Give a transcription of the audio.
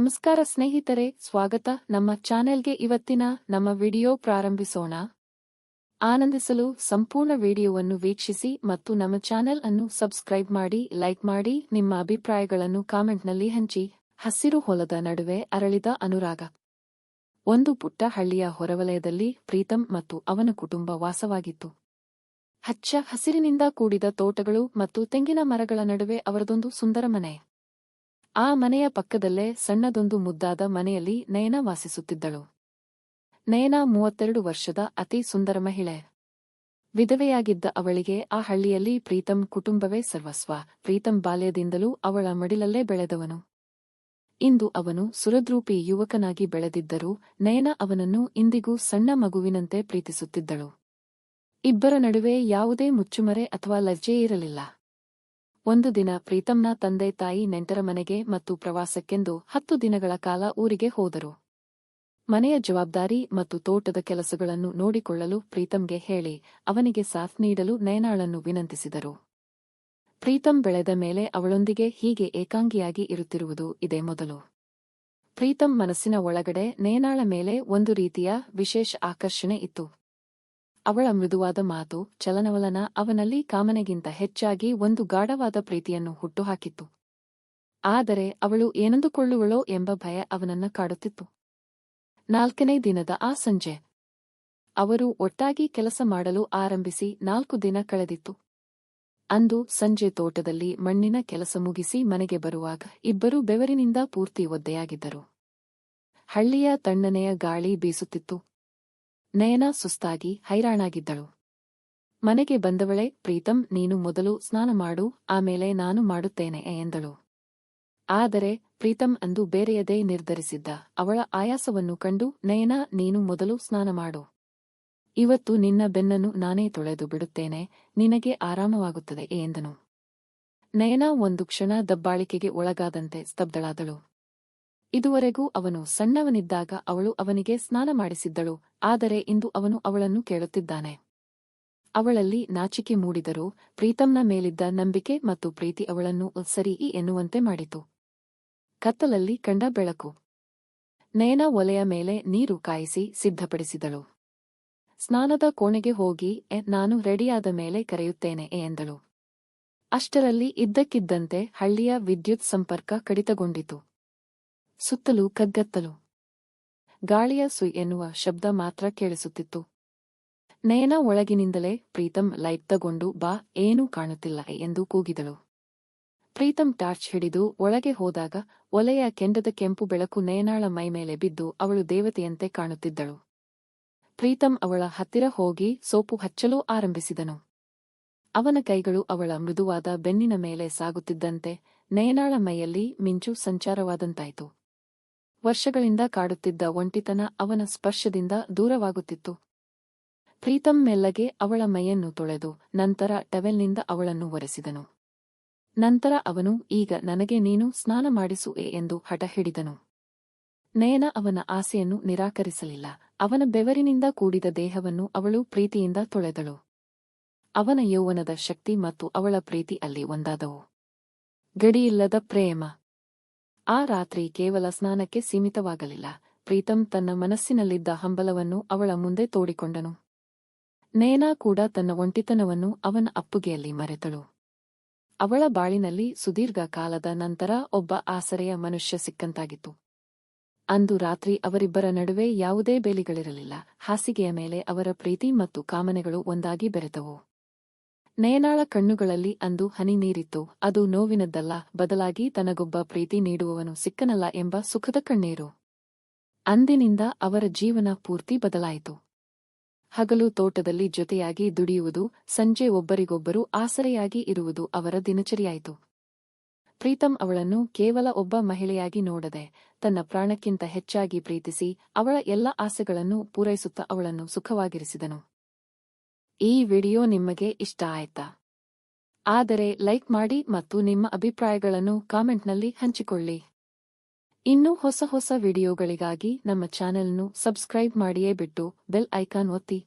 ನಮಸ್ಕಾರ ಸ್ನೇಹಿತರೆ, ಸ್ವಾಗತ ನಮ್ಮ ಚಾನೆಲ್ಗೆ. ಇವತ್ತಿನ ನಮ್ಮ ವಿಡಿಯೋ ಪ್ರಾರಂಭಿಸೋಣ. ಆನಂದಿಸಲು ಸಂಪೂರ್ಣ ವಿಡಿಯೋವನ್ನು ವೀಕ್ಷಿಸಿ ಮತ್ತು ನಮ್ಮ ಚಾನೆಲ್ ಅನ್ನು ಸಬ್ಸ್ಕ್ರೈಬ್ ಮಾಡಿ, ಲೈಕ್ ಮಾಡಿ, ನಿಮ್ಮ ಅಭಿಪ್ರಾಯಗಳನ್ನು ಕಾಮೆಂಟ್ನಲ್ಲಿ ಹಂಚಿ. ಹಸಿರು ಹೊಲದ ನಡುವೆ ಅರಳಿದ ಅನುರಾಗ. ಒಂದು ಪುಟ್ಟ ಹಳ್ಳಿಯ ಹೊರವಲಯದಲ್ಲಿ ಪ್ರೀತಮ್ ಮತ್ತು ಅವನ ಕುಟುಂಬ ವಾಸವಾಗಿತ್ತು. ಹಚ್ಚ ಹಸಿರಿನಿಂದ ಕೂಡಿದ ತೋಟಗಳು ಮತ್ತು ತೆಂಗಿನ ಮರಗಳ ನಡುವೆ ಅವರದೊಂದು ಸುಂದರ ಮನೆ. ಆ ಮನೆಯ ಪಕ್ಕದಲ್ಲೇ ಸಣ್ಣದೊಂದು ಮುದ್ದಾದ ಮನೆಯಲ್ಲಿ ನಯನ ವಾಸಿಸುತ್ತಿದ್ದಳು. ನಯನ 32 ವರ್ಷದ ಅತಿ ಸುಂದರ ಮಹಿಳೆ. ವಿಧವೆಯಾಗಿದ್ದ ಅವಳಿಗೆ ಆ ಹಳ್ಳಿಯಲ್ಲಿ ಪ್ರೀತಮ್ ಕುಟುಂಬವೇ ಸರ್ವಸ್ವ. ಪ್ರೀತಮ್ ಬಾಲ್ಯದಿಂದಲೂ ಅವಳ ಮಡಿಲಲ್ಲೇ ಬೆಳೆದವನು. ಇಂದು ಅವನು ಸುರದ್ರೂಪಿ ಯುವಕನಾಗಿ ಬೆಳೆದಿದ್ದರೂ ನಯನ ಅವನನ್ನು ಇಂದಿಗೂ ಸಣ್ಣ ಮಗುವಿನಂತೆ ಪ್ರೀತಿಸುತ್ತಿದ್ದಳು. ಇಬ್ಬರ ನಡುವೆ ಯಾವುದೇ ಮುಚ್ಚುಮರೆ ಅಥವಾ ಲಜ್ಜೆ ಇರಲಿಲ್ಲ. ಒಂದು ದಿನ ಪ್ರೀತಮ್ನ ತಂದೆ ತಾಯಿ ನೆಂಟರ ಮನೆಗೆ ಮತ್ತು ಪ್ರವಾಸಕ್ಕೆಂದು 10 ದಿನಗಳ ಕಾಲ ಊರಿಗೆ ಹೋದರು. ಮನೆಯ ಜವಾಬ್ದಾರಿ ಮತ್ತು ತೋಟದ ಕೆಲಸಗಳನ್ನು ನೋಡಿಕೊಳ್ಳಲು ಪ್ರೀತಮ್ಗೆ ಹೇಳಿ ಅವನಿಗೆ ಸಾಥ್ ನೀಡಲು ನಯನಾಳನ್ನು ವಿನಂತಿಸಿದರು. ಪ್ರೀತಮ್ ಬೆಳೆದ ಮೇಲೆ ಅವಳೊಂದಿಗೆ ಹೀಗೆ ಏಕಾಂಗಿಯಾಗಿ ಇರುತ್ತಿರುವುದು ಇದೇ ಮೊದಲು. ಪ್ರೀತಮ್ ಮನಸ್ಸಿನ ಒಳಗಡೆ ನಯನಾಳ ಮೇಲೆ ಒಂದು ರೀತಿಯ ವಿಶೇಷ ಆಕರ್ಷಣೆ ಇತ್ತು. ಅವಳ ಮೃದುವಾದ ಮಾತು, ಚಲನವಲನ ಅವನಲ್ಲಿ ಕಾಮನೆಗಿಂತ ಹೆಚ್ಚಾಗಿ ಒಂದು ಗಾಢವಾದ ಪ್ರೀತಿಯನ್ನು ಹುಟ್ಟುಹಾಕಿತ್ತು. ಆದರೆ ಅವಳು ಏನಂದುಕೊಳ್ಳುವಳೋ ಎಂಬ ಭಯ ಅವನನ್ನ ಕಾಡುತ್ತಿತ್ತು. 4ನೇ ದಿನದ ಆ ಸಂಜೆ ಅವರು ಒಟ್ಟಾಗಿ ಕೆಲಸ ಮಾಡಲು ಆರಂಭಿಸಿ 4 ದಿನ ಕಳೆದಿತ್ತು. ಅಂದು ಸಂಜೆ ತೋಟದಲ್ಲಿ ಮಣ್ಣಿನ ಕೆಲಸ ಮುಗಿಸಿ ಮನೆಗೆ ಬರುವಾಗ ಇಬ್ಬರೂ ಬೆವರಿನಿಂದ ಪೂರ್ತಿ ಒದ್ದೆಯಾಗಿದ್ದರು. ಹಳ್ಳಿಯ ತಣ್ಣನೆಯ ಗಾಳಿ ಬೀಸುತ್ತಿತ್ತು. ನಯನ ಸುಸ್ತಾಗಿ ಹೈರಾಣಾಗಿದ್ದಳು. ಮನೆಗೆ ಬಂದವಳೆ, ಪ್ರೀತಮ್, ನೀನು ಮೊದಲು ಸ್ನಾನ ಮಾಡು, ಆಮೇಲೆ ನಾನು ಮಾಡುತ್ತೇನೆ ಎಂದಳು. ಆದರೆ ಪ್ರೀತಮ್ ಅಂದು ಬೇರೆಯದೇ ನಿರ್ಧರಿಸಿದ್ದ. ಅವಳ ಆಯಾಸವನ್ನು ಕಂಡು, ನಯನ, ನೀನು ಮೊದಲು ಸ್ನಾನ ಮಾಡು. ಇವತ್ತು ನಿನ್ನ ಬೆನ್ನನ್ನು ನಾನೇ ತೊಳೆದು ಬಿಡುತ್ತೇನೆ, ನಿನಗೆ ಆರಾಮವಾಗುತ್ತದೆ ಎಂದನು. ನಯನ ಒಂದು ಕ್ಷಣ ದಬ್ಬಾಳಿಕೆಗೆ ಒಳಗಾದಂತೆ ಸ್ತಬ್ಧಳಾದಳು. ಇದುವರೆಗೂ ಅವನು ಸಣ್ಣವನಿದ್ದಾಗ ಅವಳು ಅವನಿಗೆ ಸ್ನಾನ ಮಾಡಿಸಿದ್ದಳು, ಆದರೆ ಇಂದು ಅವನು ಅವಳನ್ನು ಕೇಳುತ್ತಿದ್ದಾನೆ. ಅವಳಲ್ಲಿ ನಾಚಿಕೆ ಮೂಡಿದರೂ ಪ್ರೀತಮ್ನ ಮೇಲಿದ್ದ ನಂಬಿಕೆ ಮತ್ತು ಪ್ರೀತಿ ಅವಳನ್ನು ಸರಿ ಎನ್ನುವಂತೆ ಮಾಡಿತು. ಕತ್ತಲಲ್ಲಿ ಕಂಡ ಬೆಳಕು. ನಯನ ಒಲೆಯ ಮೇಲೆ ನೀರು ಕಾಯಿಸಿ ಸಿದ್ಧಪಡಿಸಿದಳು. ಸ್ನಾನದ ಕೋಣೆಗೆ ಹೋಗಿ, ನಾನು ರೆಡಿಯಾದ ಮೇಲೆ ಕರೆಯುತ್ತೇನೆ ಎಂದಳು. ಅಷ್ಟರಲ್ಲಿ ಇದ್ದಕ್ಕಿದ್ದಂತೆ ಹಳ್ಳಿಯ ವಿದ್ಯುತ್ ಸಂಪರ್ಕ ಕಡಿತಗೊಂಡಿತು. ಸುತ್ತಲೂ ಕಗ್ಗತ್ತಲು. ಗಾಳಿಯ ಸುಯ್ ಎನ್ನುವ ಶಬ್ದ ಮಾತ್ರ ಕೇಳಿಸುತ್ತಿತ್ತು. ನಯನ ಒಳಗಿನಿಂದಲೇ, ಪ್ರೀತಮ್, ಲೈಟ್ ತಗೊಂಡು ಬಾ, ಏನೂ ಕಾಣುತ್ತಿಲ್ಲ ಎಂದು ಕೂಗಿದಳು. ಪ್ರೀತಮ್ ಟಾರ್ಚ್ ಹಿಡಿದು ಒಳಗೆ ಹೋದಾಗ ಒಲೆಯ ಕೆಂಡದ ಕೆಂಪು ಬೆಳಕು ನಯನಾಳ ಮೈಮೇಲೆ ಬಿದ್ದು ಅವಳು ದೇವತೆಯಂತೆ ಕಾಣುತ್ತಿದ್ದಳು. ಪ್ರೀತಮ್ ಅವಳ ಹತ್ತಿರ ಹೋಗಿ ಸೋಪು ಹಚ್ಚಲು ಆರಂಭಿಸಿದನು. ಅವನ ಕೈಗಳು ಅವಳ ಮೃದುವಾದ ಬೆನ್ನಿನ ಮೇಲೆ ಸಾಗುತ್ತಿದ್ದಂತೆ ನಯನಾಳ ಮೈಯಲ್ಲಿ ಮಿಂಚು ಸಂಚಾರವಾದಂತಾಯಿತು. ವರ್ಷಗಳಿಂದ ಕಾಡುತ್ತಿದ್ದ ಒಂಟಿತನ ಅವನ ಸ್ಪರ್ಶದಿಂದ ದೂರವಾಗುತ್ತಿತ್ತು. ಪ್ರೀತಮ್ ಮೆಲ್ಲಗೆ ಅವಳ ಮೈಯನ್ನು ತೊಳೆದು ನಂತರ ಟವೆಲ್ನಿಂದ ಅವಳನ್ನು ಒರೆಸಿದನು. ನಂತರ ಅವನು, ಈಗ ನನಗೆ ನೀನು ಸ್ನಾನ ಮಾಡಿಸು ಎಂದು ಹಠ ಹಿಡಿದನು. ನಯನ ಅವನ ಆಸೆಯನ್ನು ನಿರಾಕರಿಸಲಿಲ್ಲ. ಅವನ ಬೆವರಿನಿಂದ ಕೂಡಿದ ದೇಹವನ್ನು ಅವಳು ಪ್ರೀತಿಯಿಂದ ತೊಳೆದಳು. ಅವನ ಯೌವನದ ಶಕ್ತಿ ಮತ್ತು ಅವಳ ಪ್ರೀತಿ ಅಲ್ಲಿ ಒಂದಾದವು. ಗಡಿಯಿಲ್ಲದ ಪ್ರೇಮ. ಆ ರಾತ್ರಿ ಕೇವಲ ಸ್ನಾನಕ್ಕೆ ಸೀಮಿತವಾಗಲಿಲ್ಲ. ಪ್ರೀತಮ್ ತನ್ನ ಮನಸ್ಸಿನಲ್ಲಿದ್ದ ಹಂಬಲವನ್ನು ಅವಳ ಮುಂದೆ ತೋಡಿಕೊಂಡನು. ನಯನ ಕೂಡ ತನ್ನ ಒಂಟಿತನವನ್ನು ಅವನ ಅಪ್ಪುಗೆಯಲ್ಲಿ ಮರೆತಳು. ಅವಳ ಬಾಳಿನಲ್ಲಿ ಸುದೀರ್ಘ ಕಾಲದ ನಂತರ ಒಬ್ಬ ಆಸರೆಯ ಮನುಷ್ಯ ಸಿಕ್ಕಂತಾಗಿತ್ತು. ಅಂದು ರಾತ್ರಿ ಅವರಿಬ್ಬರ ನಡುವೆ ಯಾವುದೇ ಬೇಲಿಗಳಿರಲಿಲ್ಲ. ಹಾಸಿಗೆಯ ಮೇಲೆ ಅವರ ಪ್ರೀತಿ ಮತ್ತು ಕಾಮನೆಗಳು ಒಂದಾಗಿ ಬೆರೆತವು. ನಯನಾಳ ಕಣ್ಣುಗಳಲ್ಲಿ ಅಂದು ಹನಿ ನೀರಿತ್ತು. ಅದು ನೋವಿನದ್ದಲ್ಲ, ಬದಲಾಗಿ ತನಗೊಬ್ಬ ಪ್ರೀತಿ ನೀಡುವವನು ಸಿಕ್ಕನಲ್ಲ ಎಂಬ ಸುಖದ ಕಣ್ಣೀರು. ಅಂದಿನಿಂದ ಅವರ ಜೀವನ ಪೂರ್ತಿ ಬದಲಾಯಿತು. ಹಗಲು ತೋಟದಲ್ಲಿ ಜೊತೆಯಾಗಿ ದುಡಿಯುವುದು, ಸಂಜೆ ಒಬ್ಬರಿಗೊಬ್ಬರು ಆಸರೆಯಾಗಿ ಇರುವುದು ಅವರ ದಿನಚರಿಯಾಯಿತು. ಪ್ರೀತಮ್ ಅವಳನ್ನು ಕೇವಲ ಒಬ್ಬ ಮಹಿಳೆಯಾಗಿ ನೋಡದೆ ತನ್ನ ಪ್ರಾಣಕ್ಕಿಂತ ಹೆಚ್ಚಾಗಿ ಪ್ರೀತಿಸಿ ಅವಳ ಎಲ್ಲ ಆಸೆಗಳನ್ನು ಪೂರೈಸುತ್ತಾ ಅವಳನ್ನು ಸುಖವಾಗಿರಿಸಿದನು. ಈ ವಿಡಿಯೋ ನಿಮಗೆ ಇಷ್ಟ ಆಯ್ತಾ? ಆದರೆ ಲೈಕ್ ಮಾಡಿ ಮತ್ತು ನಿಮ್ಮ ಅಭಿಪ್ರಾಯಗಳನ್ನು ಕಾಮೆಂಟ್ನಲ್ಲಿ ಹಂಚಿಕೊಳ್ಳಿ. ಇನ್ನೂ ಹೊಸ ವಿಡಿಯೋಗಳಿಗಾಗಿ ನಮ್ಮ ಚಾನೆಲ್ను ಸಬ್ಸ್ಕ್ರೈಬ್ ಮಾಡಿಯೇ ಬಿಟ್ಟು ಬೆಲ್ ಐಕಾನ್ ಒತ್ತಿ.